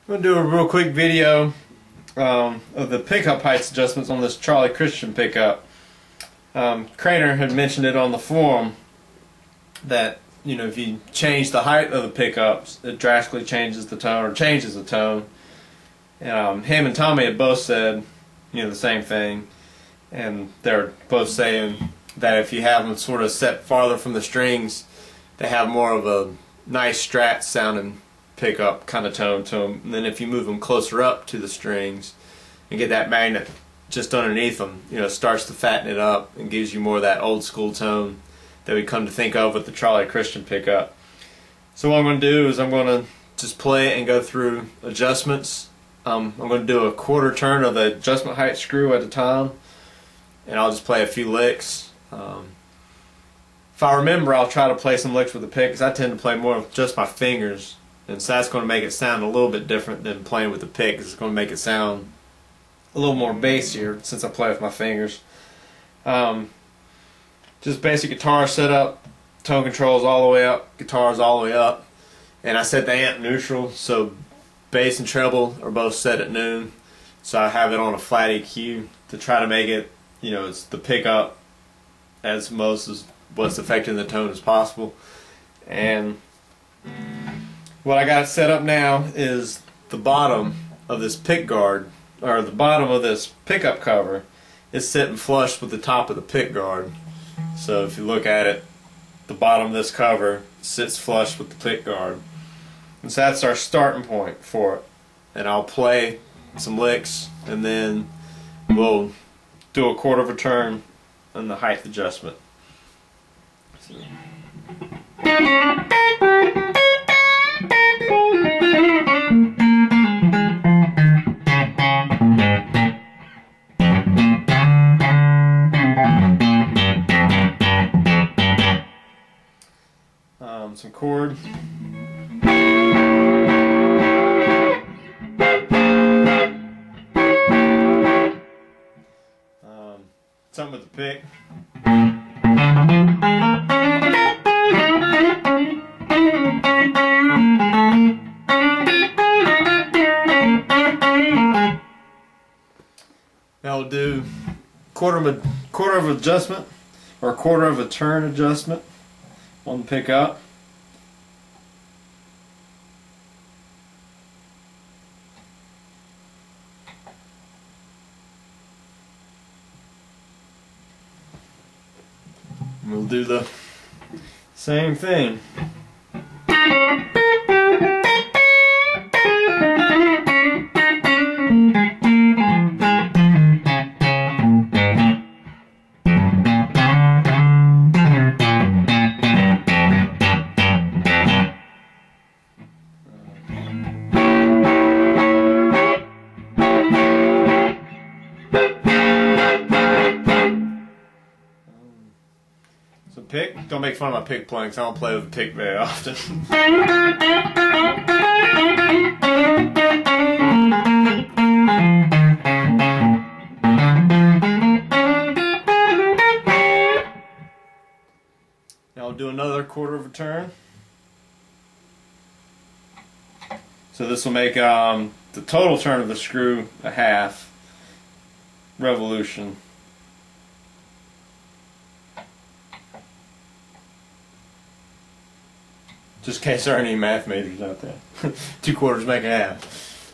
I'm going to do a real quick video of the pickup heights adjustments on this Charlie Christian pickup. Craner had mentioned it on the forum that, you know, if you change the height of the pickups, it drastically changes the tone, or changes the tone. Him and Tommy had both said, you know, the same thing, and they're both saying that if you have them sort of set farther from the strings, they have more of a nice Strat sounding pickup kind of tone to them. And then if you move them closer up to the strings and get that magnet just underneath them, you know, it starts to fatten it up and gives you more of that old school tone that we come to think of with the Charlie Christian pickup. So what I'm going to do is I'm going to just play it and go through adjustments. I'm going to do a quarter turn of the adjustment height screw at a time, and I'll just play a few licks. If I remember, I'll try to play some licks with the pick, because I tend to play more with just my fingers, and so that's going to make it sound a little bit different than playing with the pick. It's going to make it sound a little more bassier since I play with my fingers. Just basic guitar setup, tone controls all the way up, guitars all the way up, and I set the amp neutral, so bass and treble are both set at noon. So I have it on a flat EQ to try to make it, you know, it's the pickup as what's affecting the tone as possible. And what I got set up now is the bottom of this pick guard, or the bottom of this pickup cover, is sitting flush with the top of the pick guard. So if you look at it, the bottom of this cover sits flush with the pick guard. And so that's our starting point for it. And I'll play some licks, and then we'll do a quarter of a turn on the height adjustment. So. Some chord. Something with the pick. Now we'll do quarter of adjustment, or a quarter of a turn adjustment on the pickup. We'll do the same thing. Pick. Don't make fun of my pick playing, because I don't play with the pick very often. Now I'll do another quarter of a turn. So this will make the total turn of the screw a half revolution. Just in case there are any math majors out there. 2 quarters make a half.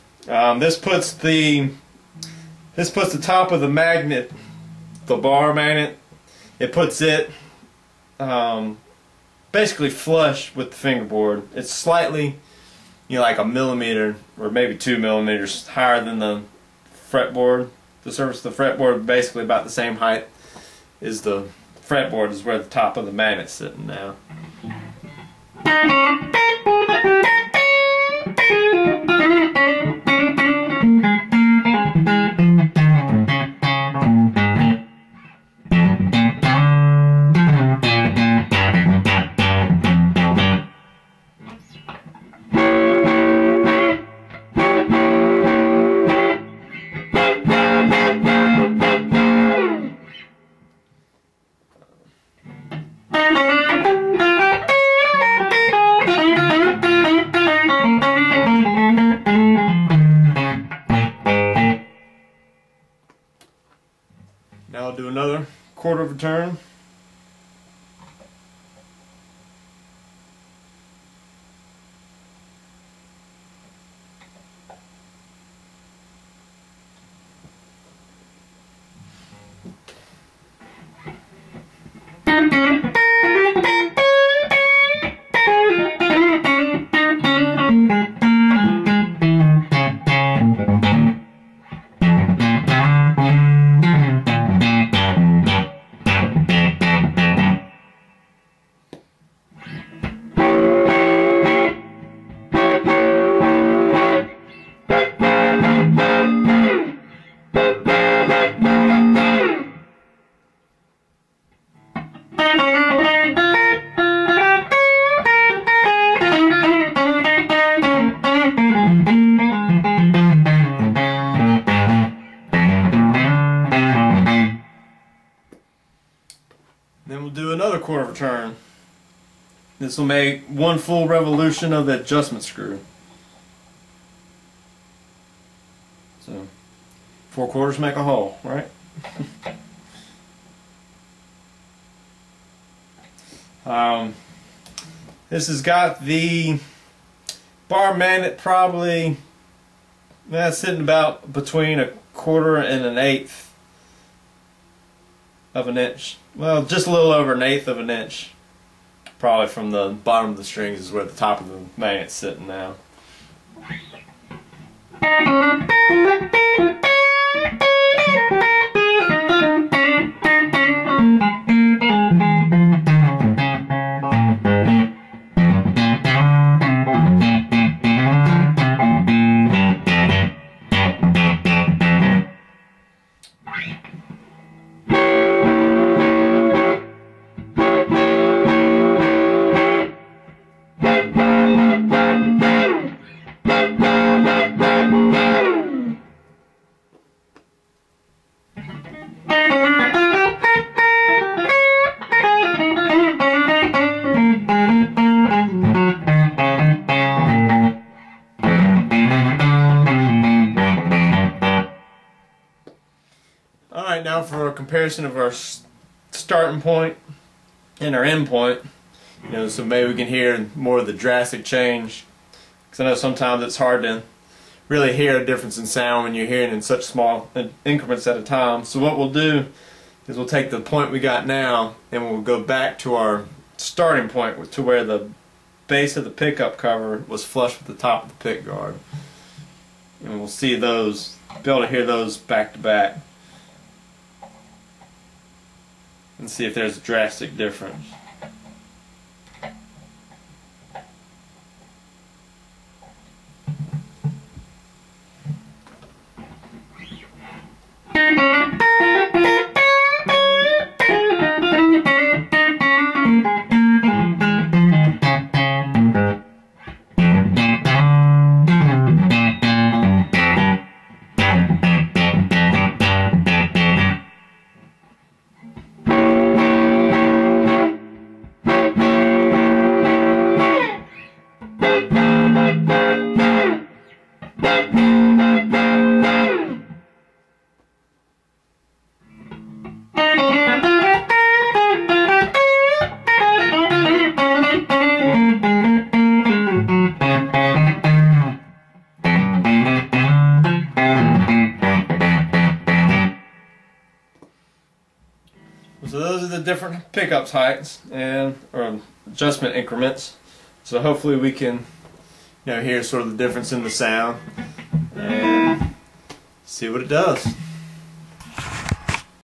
This puts the top of the magnet, the bar magnet, it puts it basically flush with the fingerboard. It's slightly, you know, like 1 millimeter or maybe 2 millimeters higher than the fretboard. The surface of the fretboard, basically about the same height as the fretboard, is where the top of the magnet's sitting now. I'll do another quarter of a turn. Then we'll do another quarter of a turn. This will make one full revolution of the adjustment screw. So, 4 quarters make a hole, right? This has got the bar magnet probably sitting about between 1/4 and 1/8 of an inch. Well, just a little over 1/8 of an inch. Probably from the bottom of the strings is where the top of the magnet's sitting now. Alright, now for a comparison of our starting point and our end point. So maybe we can hear more of the drastic change. Because I know sometimes it's hard to really hear a difference in sound when you're hearing in such small increments at a time. So what we'll do is we'll take the point we got now and we'll go back to our starting point to where the base of the pickup cover was flush with the top of the pick guard. And we'll see those, be able to hear those back to back. And see if there's a drastic difference. So those are the different pickups heights and or adjustment increments. So hopefully we can hear sort of the difference in the sound and see what it does.